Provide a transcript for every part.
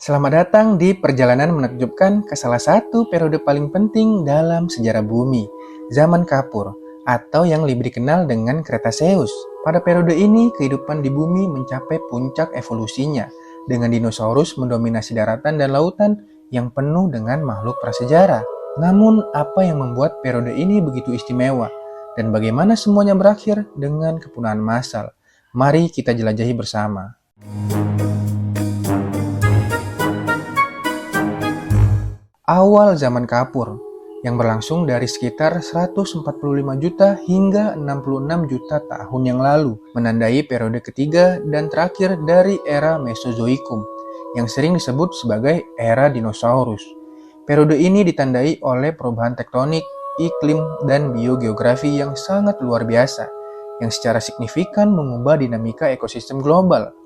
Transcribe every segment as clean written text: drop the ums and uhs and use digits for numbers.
Selamat datang di perjalanan menakjubkan ke salah satu periode paling penting dalam sejarah bumi, zaman Kapur, atau yang lebih dikenal dengan Cretaceous. Pada periode ini, kehidupan di bumi mencapai puncak evolusinya, dengan dinosaurus mendominasi daratan dan lautan yang penuh dengan makhluk prasejarah. Namun, apa yang membuat periode ini begitu istimewa? Dan bagaimana semuanya berakhir dengan kepunahan massal? Mari kita jelajahi bersama. Awal zaman Kapur, yang berlangsung dari sekitar 145 juta hingga 66 juta tahun yang lalu, menandai periode ketiga dan terakhir dari era Mesozoikum, yang sering disebut sebagai era dinosaurus. Periode ini ditandai oleh perubahan tektonik, iklim, dan biogeografi yang sangat luar biasa, yang secara signifikan mengubah dinamika ekosistem global.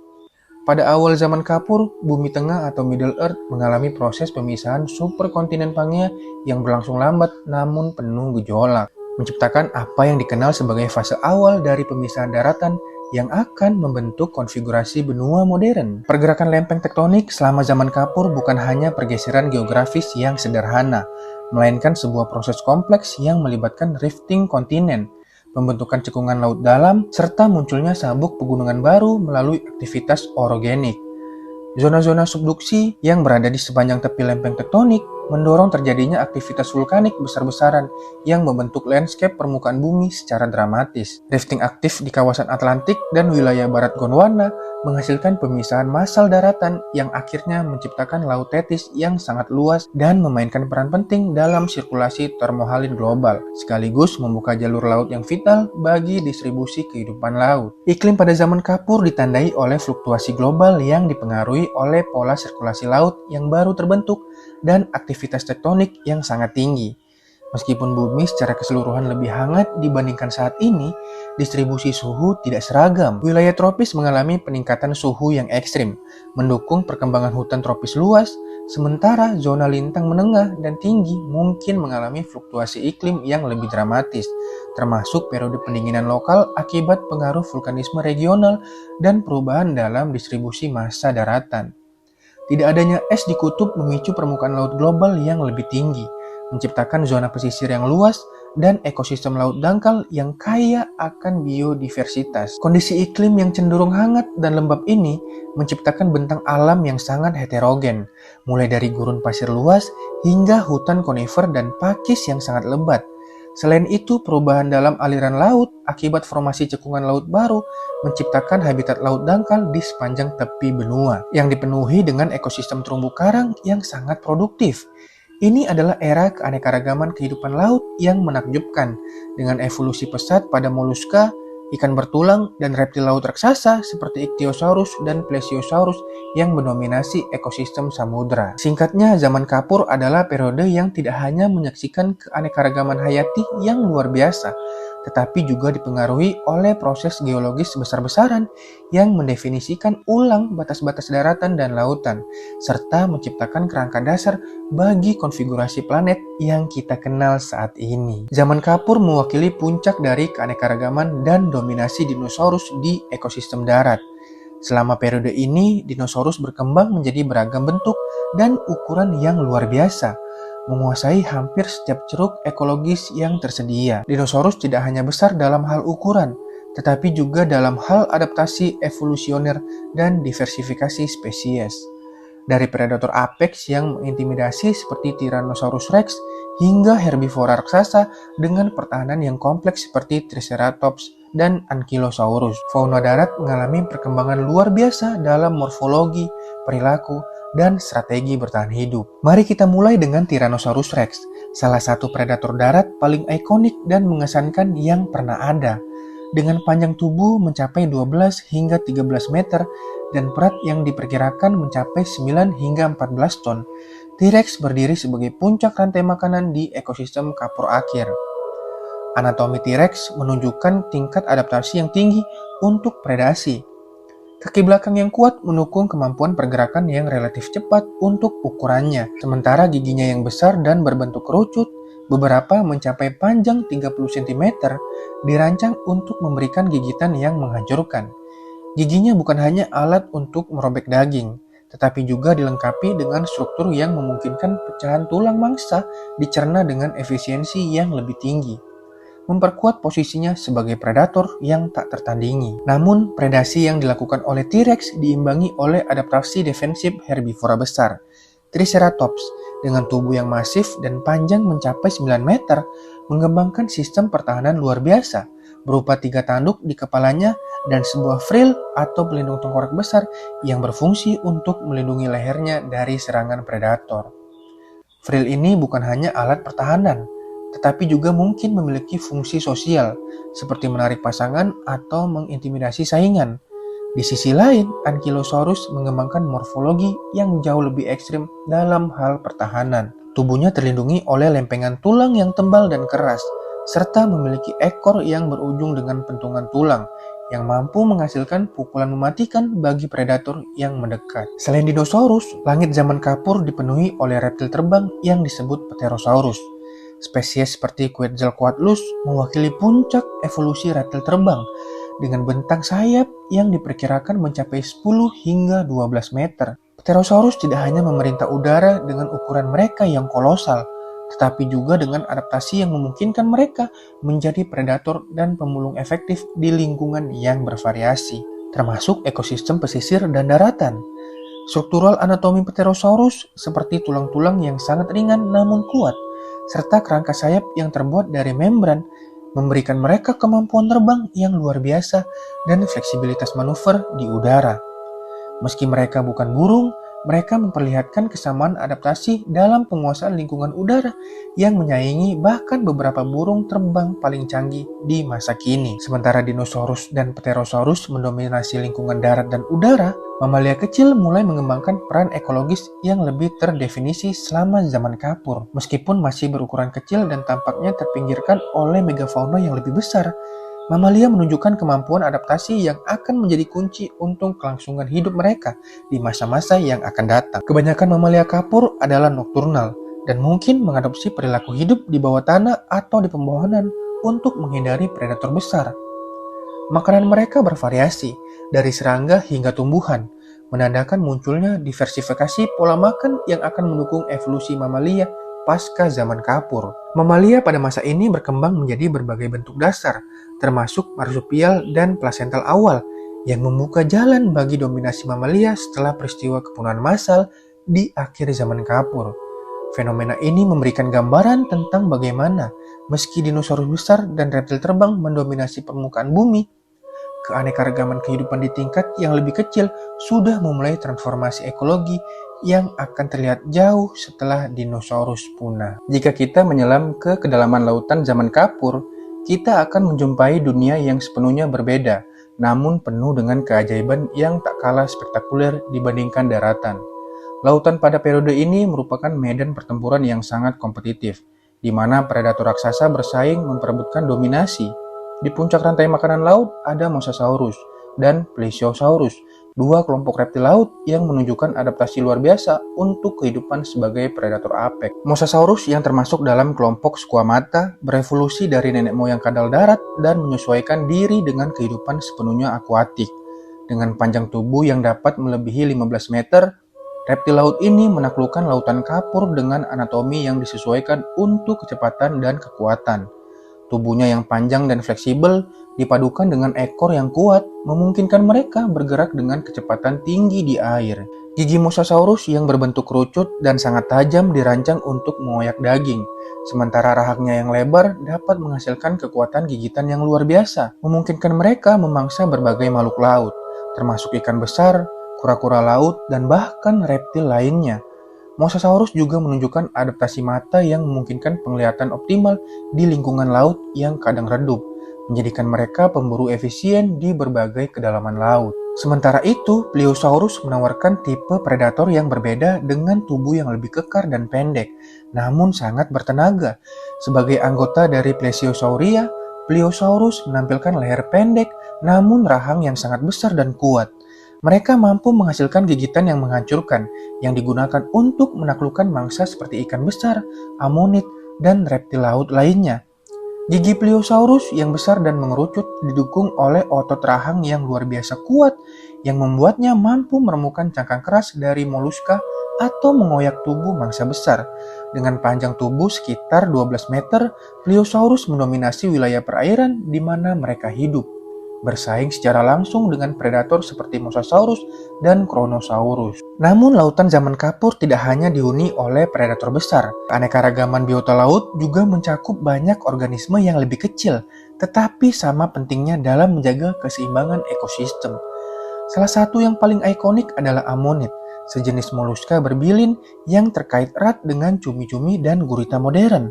Pada awal zaman Kapur, bumi tengah atau Middle Earth mengalami proses pemisahan superkontinen Pangea yang berlangsung lambat namun penuh gejolak, menciptakan apa yang dikenal sebagai fase awal dari pemisahan daratan yang akan membentuk konfigurasi benua modern. Pergerakan lempeng tektonik selama zaman Kapur bukan hanya pergeseran geografis yang sederhana, melainkan sebuah proses kompleks yang melibatkan rifting kontinen, pembentukan cekungan laut dalam, serta munculnya sabuk pegunungan baru melalui aktivitas orogenik. Zona-zona subduksi yang berada di sepanjang tepi lempeng tektonik mendorong terjadinya aktivitas vulkanik besar-besaran yang membentuk landscape permukaan bumi secara dramatis. Rifting aktif di kawasan Atlantik dan wilayah barat Gondwana menghasilkan pemisahan massal daratan yang akhirnya menciptakan laut Tetis yang sangat luas dan memainkan peran penting dalam sirkulasi termohaline global, sekaligus membuka jalur laut yang vital bagi distribusi kehidupan laut. Iklim pada zaman Kapur ditandai oleh fluktuasi global yang dipengaruhi oleh pola sirkulasi laut yang baru terbentuk dan aktivitas tektonik yang sangat tinggi. Meskipun bumi secara keseluruhan lebih hangat dibandingkan saat ini, distribusi suhu tidak seragam. Wilayah tropis mengalami peningkatan suhu yang ekstrim, mendukung perkembangan hutan tropis luas, sementara zona lintang menengah dan tinggi mungkin mengalami fluktuasi iklim yang lebih dramatis, termasuk periode pendinginan lokal akibat pengaruh vulkanisme regional dan perubahan dalam distribusi massa daratan. Tidak adanya es di kutub memicu permukaan laut global yang lebih tinggi, menciptakan zona pesisir yang luas dan ekosistem laut dangkal yang kaya akan biodiversitas. Kondisi iklim yang cenderung hangat dan lembab ini menciptakan bentang alam yang sangat heterogen, mulai dari gurun pasir luas hingga hutan konifer dan pakis yang sangat lebat. Selain itu, perubahan dalam aliran laut akibat formasi cekungan laut baru menciptakan habitat laut dangkal di sepanjang tepi benua yang dipenuhi dengan ekosistem terumbu karang yang sangat produktif. Ini adalah era keanekaragaman kehidupan laut yang menakjubkan, dengan evolusi pesat pada moluska, ikan bertulang, dan reptil laut raksasa seperti Ichthyosaurus dan Plesiosaurus yang mendominasi ekosistem samudra. Singkatnya, zaman Kapur adalah periode yang tidak hanya menyaksikan keanekaragaman hayati yang luar biasa, tetapi juga dipengaruhi oleh proses geologis besar-besaran yang mendefinisikan ulang batas-batas daratan dan lautan, serta menciptakan kerangka dasar bagi konfigurasi planet yang kita kenal saat ini. Zaman Kapur mewakili puncak dari keanekaragaman dan dominasi dinosaurus di ekosistem darat. Selama periode ini, dinosaurus berkembang menjadi beragam bentuk dan ukuran yang luar biasa, menguasai hampir setiap ceruk ekologis yang tersedia. Dinosaurus tidak hanya besar dalam hal ukuran, tetapi juga dalam hal adaptasi evolusioner dan diversifikasi spesies. Dari predator apex yang mengintimidasi seperti Tyrannosaurus rex hingga herbivora raksasa dengan pertahanan yang kompleks seperti Triceratops dan Ankylosaurus. Fauna darat mengalami perkembangan luar biasa dalam morfologi, perilaku, dan strategi bertahan hidup. Mari kita mulai dengan Tyrannosaurus rex, salah satu predator darat paling ikonik dan mengesankan yang pernah ada. Dengan panjang tubuh mencapai 12 hingga 13 meter dan berat yang diperkirakan mencapai 9 hingga 14 ton, T-Rex berdiri sebagai puncak rantai makanan di ekosistem Kapur akhir. Anatomi T-Rex menunjukkan tingkat adaptasi yang tinggi untuk predasi. Kaki belakang yang kuat mendukung kemampuan pergerakan yang relatif cepat untuk ukurannya, sementara giginya yang besar dan berbentuk kerucut, beberapa mencapai panjang 30 cm, dirancang untuk memberikan gigitan yang menghancurkan. Giginya bukan hanya alat untuk merobek daging, tetapi juga dilengkapi dengan struktur yang memungkinkan pecahan tulang mangsa dicerna dengan efisiensi yang lebih tinggi, memperkuat posisinya sebagai predator yang tak tertandingi. Namun, predasi yang dilakukan oleh T-Rex diimbangi oleh adaptasi defensif herbivora besar, Triceratops, dengan tubuh yang masif dan panjang mencapai 9 meter, mengembangkan sistem pertahanan luar biasa, berupa 3 tanduk di kepalanya dan sebuah frill atau pelindung tengkorak besar yang berfungsi untuk melindungi lehernya dari serangan predator. Frill ini bukan hanya alat pertahanan, tetapi juga mungkin memiliki fungsi sosial, seperti menarik pasangan atau mengintimidasi saingan. Di sisi lain, Ankylosaurus mengembangkan morfologi yang jauh lebih ekstrim dalam hal pertahanan. Tubuhnya terlindungi oleh lempengan tulang yang tebal dan keras, serta memiliki ekor yang berujung dengan pentungan tulang, yang mampu menghasilkan pukulan mematikan bagi predator yang mendekat. Selain dinosaurus, langit zaman kapur dipenuhi oleh reptil terbang yang disebut Pterosaurus. Spesies seperti Quetzalcoatlus mewakili puncak evolusi reptil terbang, dengan bentang sayap yang diperkirakan mencapai 10 hingga 12 meter. Pterosaurus tidak hanya memerintah udara dengan ukuran mereka yang kolosal, tetapi juga dengan adaptasi yang memungkinkan mereka menjadi predator dan pemulung efektif di lingkungan yang bervariasi, termasuk ekosistem pesisir dan daratan. Struktural anatomi Pterosaurus seperti tulang-tulang yang sangat ringan namun kuat, serta kerangka sayap yang terbuat dari membran, memberikan mereka kemampuan terbang yang luar biasa dan fleksibilitas manuver di udara. Meski mereka bukan burung, mereka memperlihatkan kesamaan adaptasi dalam penguasaan lingkungan udara yang menyaingi bahkan beberapa burung terbang paling canggih di masa kini. Sementara dinosaurus dan Pterosaurus mendominasi lingkungan darat dan udara, mamalia kecil mulai mengembangkan peran ekologis yang lebih terdefinisi selama zaman kapur. Meskipun masih berukuran kecil dan tampaknya terpinggirkan oleh megafauna yang lebih besar, mamalia menunjukkan kemampuan adaptasi yang akan menjadi kunci untuk kelangsungan hidup mereka di masa-masa yang akan datang. Kebanyakan mamalia kapur adalah nokturnal dan mungkin mengadopsi perilaku hidup di bawah tanah atau di pembohonan untuk menghindari predator besar. Makanan mereka bervariasi, dari serangga hingga tumbuhan, menandakan munculnya diversifikasi pola makan yang akan mendukung evolusi mamalia pasca zaman kapur. Mamalia pada masa ini berkembang menjadi berbagai bentuk dasar, termasuk marsupial dan plasental awal, yang membuka jalan bagi dominasi mamalia setelah peristiwa kepunahan massal di akhir zaman kapur. Fenomena ini memberikan gambaran tentang bagaimana, meski dinosaurus besar dan reptil terbang mendominasi permukaan bumi, keanekaragaman kehidupan di tingkat yang lebih kecil sudah memulai transformasi ekologi yang akan terlihat jauh setelah dinosaurus punah. Jika kita menyelam ke kedalaman lautan zaman kapur, kita akan menjumpai dunia yang sepenuhnya berbeda, namun penuh dengan keajaiban yang tak kalah spektakuler dibandingkan daratan. Lautan pada periode ini merupakan medan pertempuran yang sangat kompetitif, di mana predator raksasa bersaing memperebutkan dominasi. Di puncak rantai makanan laut ada Mosasaurus dan Plesiosaurus, dua kelompok reptil laut yang menunjukkan adaptasi luar biasa untuk kehidupan sebagai predator apek. Mosasaurus yang termasuk dalam kelompok Squamata berevolusi dari nenek moyang kadal darat dan menyesuaikan diri dengan kehidupan sepenuhnya akuatik. Dengan panjang tubuh yang dapat melebihi 15 meter, reptil laut ini menaklukkan lautan kapur dengan anatomi yang disesuaikan untuk kecepatan dan kekuatan. Tubuhnya yang panjang dan fleksibel dipadukan dengan ekor yang kuat memungkinkan mereka bergerak dengan kecepatan tinggi di air. Gigi Mosasaurus yang berbentuk kerucut dan sangat tajam dirancang untuk mengoyak daging, sementara rahangnya yang lebar dapat menghasilkan kekuatan gigitan yang luar biasa, memungkinkan mereka memangsa berbagai makhluk laut, termasuk ikan besar, kura-kura laut, dan bahkan reptil lainnya. Mosasaurus juga menunjukkan adaptasi mata yang memungkinkan penglihatan optimal di lingkungan laut yang kadang redup, menjadikan mereka pemburu efisien di berbagai kedalaman laut. Sementara itu, Pliosaurus menawarkan tipe predator yang berbeda dengan tubuh yang lebih kekar dan pendek, namun sangat bertenaga. Sebagai anggota dari Plesiosauria, Pliosaurus menampilkan leher pendek namun rahang yang sangat besar dan kuat. Mereka mampu menghasilkan gigitan yang menghancurkan, yang digunakan untuk menaklukkan mangsa seperti ikan besar, amonit, dan reptil laut lainnya. Gigi Pliosaurus yang besar dan mengerucut didukung oleh otot rahang yang luar biasa kuat yang membuatnya mampu menemukan cangkang keras dari moluska atau mengoyak tubuh mangsa besar. Dengan panjang tubuh sekitar 12 meter, Pliosaurus mendominasi wilayah perairan di mana mereka hidup, bersaing secara langsung dengan predator seperti Mosasaurus dan Kronosaurus. Namun lautan zaman kapur tidak hanya dihuni oleh predator besar. Keanekaragaman biota laut juga mencakup banyak organisme yang lebih kecil, tetapi sama pentingnya dalam menjaga keseimbangan ekosistem. Salah satu yang paling ikonik adalah amonit, sejenis moluska berbilin yang terkait erat dengan cumi-cumi dan gurita modern.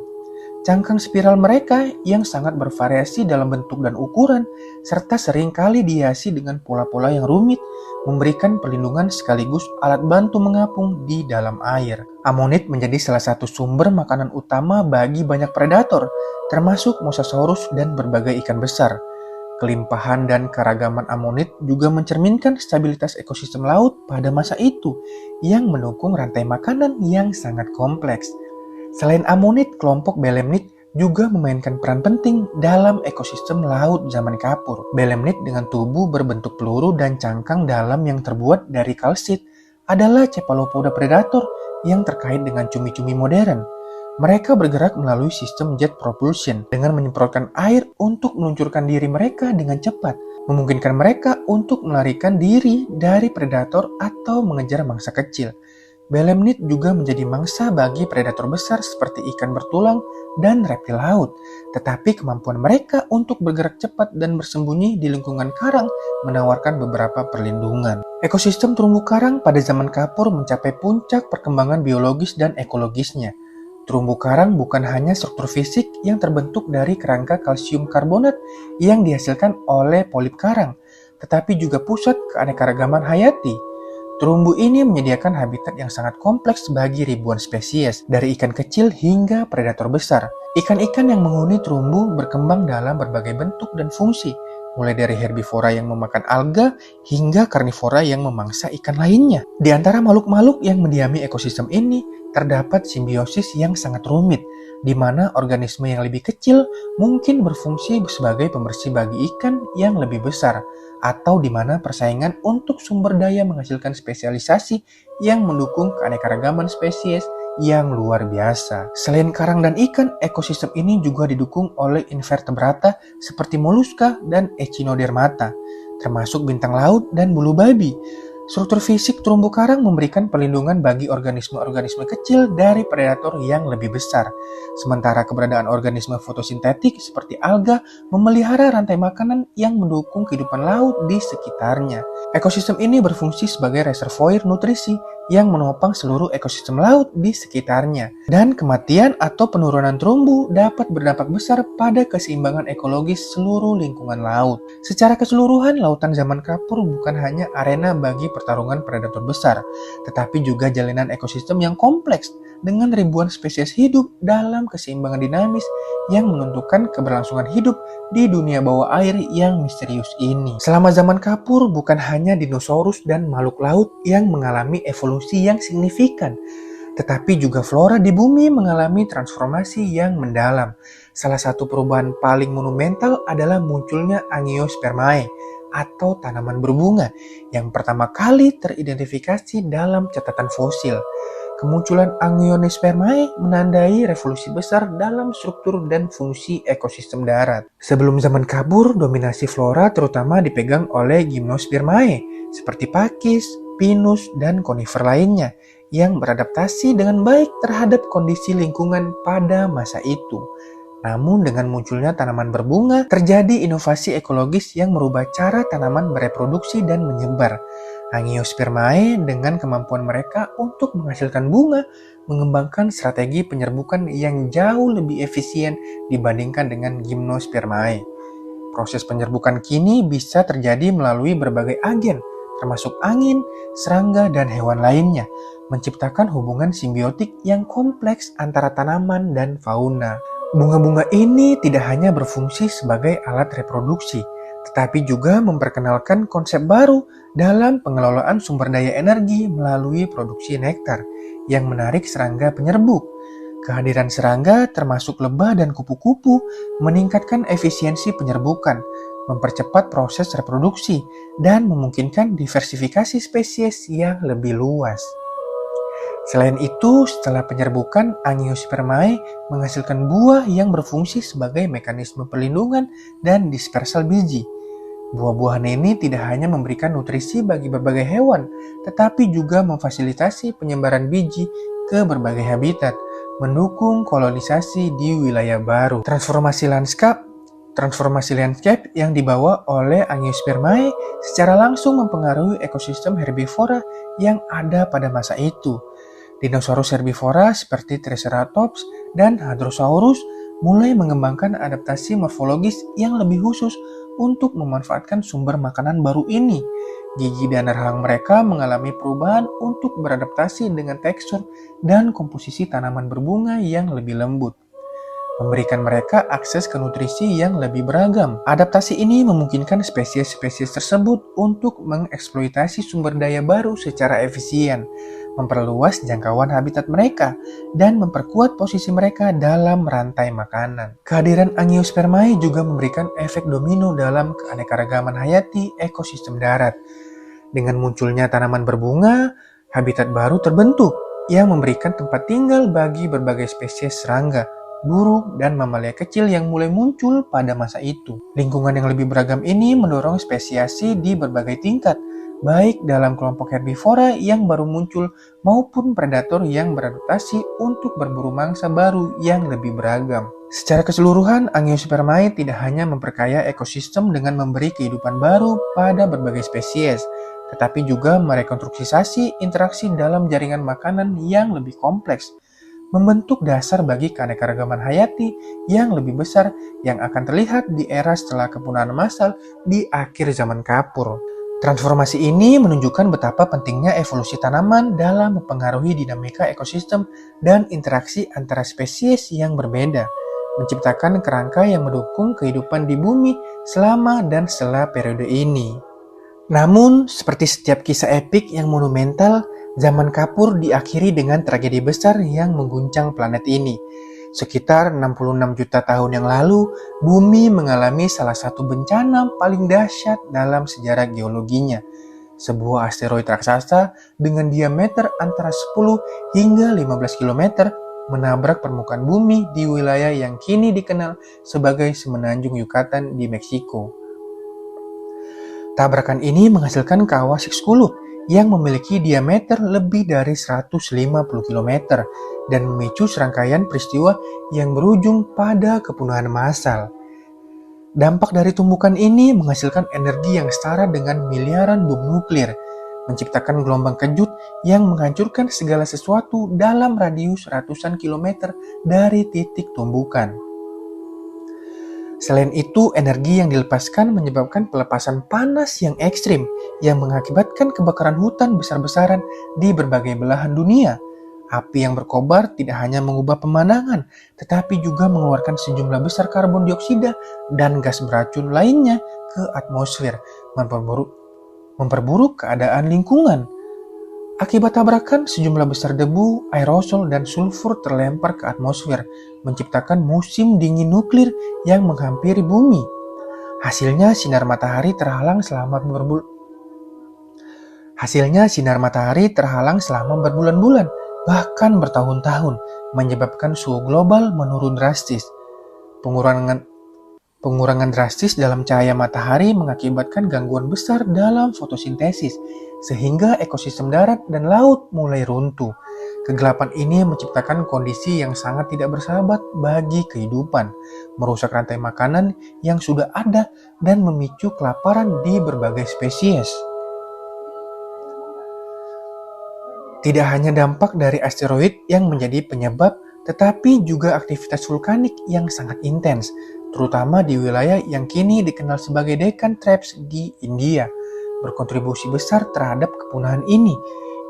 Cangkang spiral mereka yang sangat bervariasi dalam bentuk dan ukuran, serta seringkali dihiasi dengan pola-pola yang rumit, memberikan perlindungan sekaligus alat bantu mengapung di dalam air. Amonit menjadi salah satu sumber makanan utama bagi banyak predator, termasuk Mosasaurus dan berbagai ikan besar. Kelimpahan dan keragaman amonit juga mencerminkan stabilitas ekosistem laut pada masa itu, yang mendukung rantai makanan yang sangat kompleks. Selain amonit, kelompok belemnit juga memainkan peran penting dalam ekosistem laut zaman kapur. Belemnit dengan tubuh berbentuk peluru dan cangkang dalam yang terbuat dari kalsit adalah cephalopoda predator yang terkait dengan cumi-cumi modern. Mereka bergerak melalui sistem jet propulsion dengan menyemprotkan air untuk meluncurkan diri mereka dengan cepat, memungkinkan mereka untuk melarikan diri dari predator atau mengejar mangsa kecil. Belemnit juga menjadi mangsa bagi predator besar seperti ikan bertulang dan reptil laut, tetapi kemampuan mereka untuk bergerak cepat dan bersembunyi di lingkungan karang menawarkan beberapa perlindungan. Ekosistem terumbu karang pada zaman kapur mencapai puncak perkembangan biologis dan ekologisnya. Terumbu karang bukan hanya struktur fisik yang terbentuk dari kerangka kalsium karbonat yang dihasilkan oleh polip karang, tetapi juga pusat keanekaragaman hayati. Terumbu ini menyediakan habitat yang sangat kompleks bagi ribuan spesies, dari ikan kecil hingga predator besar. Ikan-ikan yang menghuni terumbu berkembang dalam berbagai bentuk dan fungsi, mulai dari herbivora yang memakan alga hingga karnivora yang memangsa ikan lainnya. Di antara makhluk-makhluk yang mendiami ekosistem ini, terdapat simbiosis yang sangat rumit, di mana organisme yang lebih kecil mungkin berfungsi sebagai pembersih bagi ikan yang lebih besar, atau di mana persaingan untuk sumber daya menghasilkan spesialisasi yang mendukung keanekaragaman spesies yang luar biasa. Selain karang dan ikan, ekosistem ini juga didukung oleh invertebrata seperti moluska dan echinodermata, termasuk bintang laut dan bulu babi. Struktur fisik terumbu karang memberikan perlindungan bagi organisme-organisme kecil dari predator yang lebih besar. Sementara keberadaan organisme fotosintetik seperti alga memelihara rantai makanan yang mendukung kehidupan laut di sekitarnya. Ekosistem ini berfungsi sebagai reservoir nutrisi yang menopang seluruh ekosistem laut di sekitarnya. Dan kematian atau penurunan terumbu dapat berdampak besar pada keseimbangan ekologis seluruh lingkungan laut. Secara keseluruhan, lautan zaman kapur bukan hanya arena bagi pertarungan predator besar, tetapi juga jalinan ekosistem yang kompleks dengan ribuan spesies hidup dalam keseimbangan dinamis yang menentukan keberlangsungan hidup di dunia bawah air yang misterius ini. Selama zaman kapur, bukan hanya dinosaurus dan makhluk laut yang mengalami evolusi yang signifikan, tetapi juga flora di bumi mengalami transformasi yang mendalam. Salah satu perubahan paling monumental adalah munculnya Angiospermae atau tanaman berbunga yang pertama kali teridentifikasi dalam catatan fosil. Kemunculan Angiospermae menandai revolusi besar dalam struktur dan fungsi ekosistem darat. Sebelum zaman kapur, dominasi flora terutama dipegang oleh Gymnospermae seperti pakis, pinus, dan konifer lainnya yang beradaptasi dengan baik terhadap kondisi lingkungan pada masa itu. Namun dengan munculnya tanaman berbunga, terjadi inovasi ekologis yang merubah cara tanaman bereproduksi dan menyebar. Angiospermae dengan kemampuan mereka untuk menghasilkan bunga, mengembangkan strategi penyerbukan yang jauh lebih efisien dibandingkan dengan Gymnospermae. Proses penyerbukan kini bisa terjadi melalui berbagai agen, termasuk angin, serangga, dan hewan lainnya, menciptakan hubungan simbiotik yang kompleks antara tanaman dan fauna. Bunga-bunga ini tidak hanya berfungsi sebagai alat reproduksi, tetapi juga memperkenalkan konsep baru dalam pengelolaan sumber daya energi melalui produksi nektar yang menarik serangga penyerbuk. Kehadiran serangga termasuk lebah dan kupu-kupu meningkatkan efisiensi penyerbukan, mempercepat proses reproduksi, dan memungkinkan diversifikasi spesies yang lebih luas. Selain itu, setelah penyerbukan, Angiospermae menghasilkan buah yang berfungsi sebagai mekanisme perlindungan dan dispersal biji. Buah-buahan ini tidak hanya memberikan nutrisi bagi berbagai hewan, tetapi juga memfasilitasi penyebaran biji ke berbagai habitat, mendukung kolonisasi di wilayah baru. Transformasi landscape yang dibawa oleh Angiospermae secara langsung mempengaruhi ekosistem herbivora yang ada pada masa itu. Dinosaurus herbivora seperti Triceratops dan Hadrosaurus mulai mengembangkan adaptasi morfologis yang lebih khusus untuk memanfaatkan sumber makanan baru ini. Gigi dan rahang mereka mengalami perubahan untuk beradaptasi dengan tekstur dan komposisi tanaman berbunga yang lebih lembut, memberikan mereka akses ke nutrisi yang lebih beragam. Adaptasi ini memungkinkan spesies-spesies tersebut untuk mengeksploitasi sumber daya baru secara efisien, memperluas jangkauan habitat mereka, dan memperkuat posisi mereka dalam rantai makanan. Kehadiran Angiospermae juga memberikan efek domino dalam keanekaragaman hayati ekosistem darat. Dengan munculnya tanaman berbunga, habitat baru terbentuk yang memberikan tempat tinggal bagi berbagai spesies serangga, burung, dan mamalia kecil yang mulai muncul pada masa itu. Lingkungan yang lebih beragam ini mendorong spesiasi di berbagai tingkat, baik dalam kelompok herbivora yang baru muncul maupun predator yang beradaptasi untuk berburu mangsa baru yang lebih beragam. Secara keseluruhan, Angiospermae tidak hanya memperkaya ekosistem dengan memberi kehidupan baru pada berbagai spesies, tetapi juga merekonstruksi interaksi dalam jaringan makanan yang lebih kompleks, membentuk dasar bagi keanekaragaman hayati yang lebih besar yang akan terlihat di era setelah kepunahan massal di akhir zaman kapur. Transformasi ini menunjukkan betapa pentingnya evolusi tanaman dalam mempengaruhi dinamika ekosistem dan interaksi antara spesies yang berbeda, menciptakan kerangka yang mendukung kehidupan di bumi selama dan setelah periode ini. Namun, seperti setiap kisah epik yang monumental, zaman kapur diakhiri dengan tragedi besar yang mengguncang planet ini. Sekitar 66 juta tahun yang lalu, bumi mengalami salah satu bencana paling dahsyat dalam sejarah geologinya. Sebuah asteroid raksasa dengan diameter antara 10 hingga 15 km menabrak permukaan bumi di wilayah yang kini dikenal sebagai Semenanjung Yucatan di Meksiko. Tabrakan ini menghasilkan kawah Chicxulub yang memiliki diameter lebih dari 150 km dan memicu serangkaian peristiwa yang berujung pada kepunahan massal. Dampak dari tumbukan ini menghasilkan energi yang setara dengan miliaran bom nuklir, menciptakan gelombang kejut yang menghancurkan segala sesuatu dalam radius ratusan kilometer dari titik tumbukan. Selain itu, energi yang dilepaskan menyebabkan pelepasan panas yang ekstrim yang mengakibatkan kebakaran hutan besar-besaran di berbagai belahan dunia. Api yang berkobar tidak hanya mengubah pemandangan, tetapi juga mengeluarkan sejumlah besar karbon dioksida dan gas beracun lainnya ke atmosfer, memperburuk keadaan lingkungan. Akibat tabrakan, sejumlah besar debu, aerosol, dan sulfur terlempar ke atmosfer, menciptakan musim dingin nuklir yang menghampiri bumi. Hasilnya, sinar matahari terhalang selama berbulan-bulan, bahkan bertahun-tahun, menyebabkan suhu global menurun drastis. Pengurangan drastis dalam cahaya matahari mengakibatkan gangguan besar dalam fotosintesis, sehingga ekosistem darat dan laut mulai runtuh. Kegelapan ini menciptakan kondisi yang sangat tidak bersahabat bagi kehidupan, merusak rantai makanan yang sudah ada, dan memicu kelaparan di berbagai spesies. Tidak hanya dampak dari asteroid yang menjadi penyebab, tetapi juga aktivitas vulkanik yang sangat intens, terutama di wilayah yang kini dikenal sebagai Deccan Traps di India, berkontribusi besar terhadap kepunahan ini.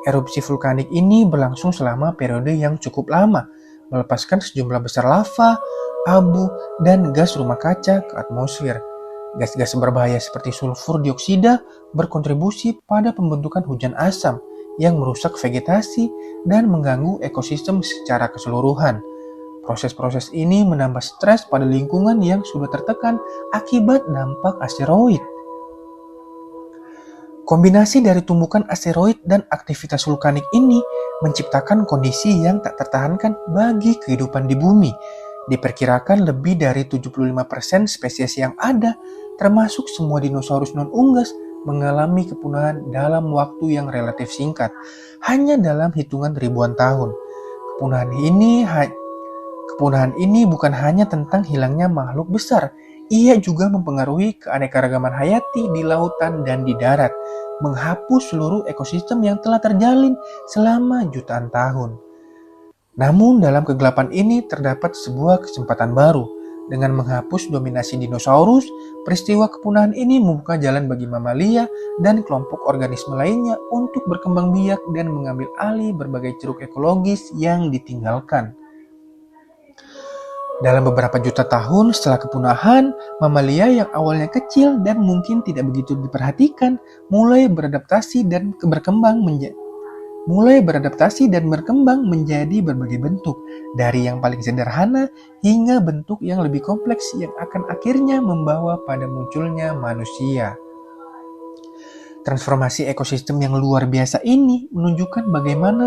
Erupsi vulkanik ini berlangsung selama periode yang cukup lama, melepaskan sejumlah besar lava, abu, dan gas rumah kaca ke atmosfer. Gas-gas berbahaya seperti sulfur dioksida berkontribusi pada pembentukan hujan asam yang merusak vegetasi dan mengganggu ekosistem secara keseluruhan. Proses-proses ini menambah stres pada lingkungan yang sudah tertekan akibat dampak asteroid. Kombinasi dari tumbukan asteroid dan aktivitas vulkanik ini menciptakan kondisi yang tak tertahankan bagi kehidupan di bumi. Diperkirakan lebih dari 75% spesies yang ada, termasuk semua dinosaurus non-unggas, mengalami kepunahan dalam waktu yang relatif singkat, hanya dalam hitungan ribuan tahun. Kepunahan ini bukan hanya tentang hilangnya makhluk besar, ia juga mempengaruhi keanekaragaman hayati di lautan dan di darat, menghapus seluruh ekosistem yang telah terjalin selama jutaan tahun. Namun dalam kegelapan ini terdapat sebuah kesempatan baru. Dengan menghapus dominasi dinosaurus, peristiwa kepunahan ini membuka jalan bagi mamalia dan kelompok organisme lainnya untuk berkembang biak dan mengambil alih berbagai ceruk ekologis yang ditinggalkan. Dalam beberapa juta tahun setelah kepunahan, mamalia yang awalnya kecil dan mungkin tidak begitu diperhatikan mulai beradaptasi dan berkembang menjadi berbagai bentuk, dari yang paling sederhana hingga bentuk yang lebih kompleks yang akan akhirnya membawa pada munculnya manusia. Transformasi ekosistem yang luar biasa ini menunjukkan bagaimana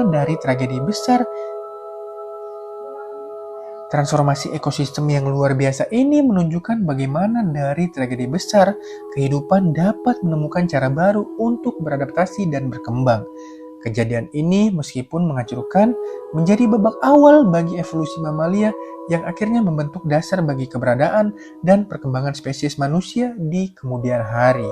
dari tragedi besar kehidupan dapat menemukan cara baru untuk beradaptasi dan berkembang. Kejadian ini meskipun menghancurkan, menjadi babak awal bagi evolusi mamalia yang akhirnya membentuk dasar bagi keberadaan dan perkembangan spesies manusia di kemudian hari.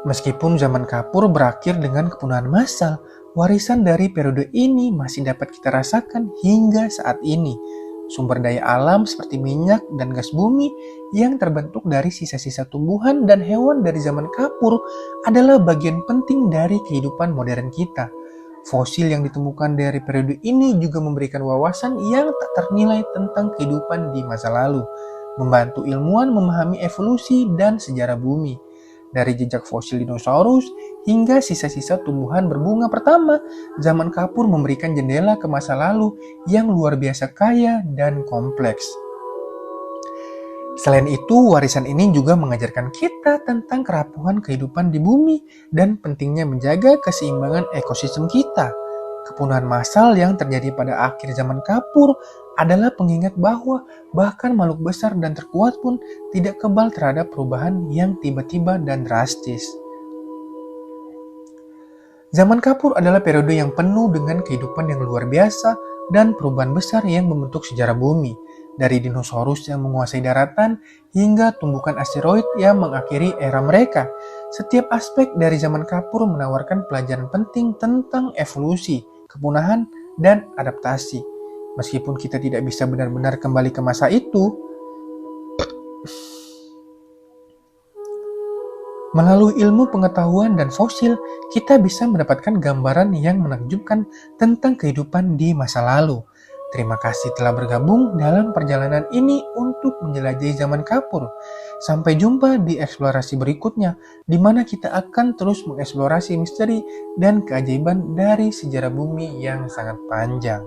Meskipun zaman kapur berakhir dengan kepunahan massal, warisan dari periode ini masih dapat kita rasakan hingga saat ini. Sumber daya alam seperti minyak dan gas bumi yang terbentuk dari sisa-sisa tumbuhan dan hewan dari zaman kapur adalah bagian penting dari kehidupan modern kita. Fosil yang ditemukan dari periode ini juga memberikan wawasan yang tak ternilai tentang kehidupan di masa lalu, membantu ilmuwan memahami evolusi dan sejarah bumi. Dari jejak fosil dinosaurus hingga sisa-sisa tumbuhan berbunga pertama, zaman kapur memberikan jendela ke masa lalu yang luar biasa kaya dan kompleks. Selain itu, warisan ini juga mengajarkan kita tentang kerapuhan kehidupan di bumi dan pentingnya menjaga keseimbangan ekosistem kita. Kepunahan massal yang terjadi pada akhir zaman kapur adalah pengingat bahwa bahkan makhluk besar dan terkuat pun tidak kebal terhadap perubahan yang tiba-tiba dan drastis. Zaman kapur adalah periode yang penuh dengan kehidupan yang luar biasa dan perubahan besar yang membentuk sejarah bumi. Dari dinosaurus yang menguasai daratan hingga tumbukan asteroid yang mengakhiri era mereka. Setiap aspek dari zaman kapur menawarkan pelajaran penting tentang evolusi, kepunahan, dan adaptasi. Meskipun kita tidak bisa benar-benar kembali ke masa itu, melalui ilmu pengetahuan dan fosil, kita bisa mendapatkan gambaran yang menakjubkan tentang kehidupan di masa lalu. Terima kasih telah bergabung dalam perjalanan ini untuk menjelajahi zaman kapur. Sampai jumpa di eksplorasi berikutnya, di mana kita akan terus mengeksplorasi misteri dan keajaiban dari sejarah bumi yang sangat panjang.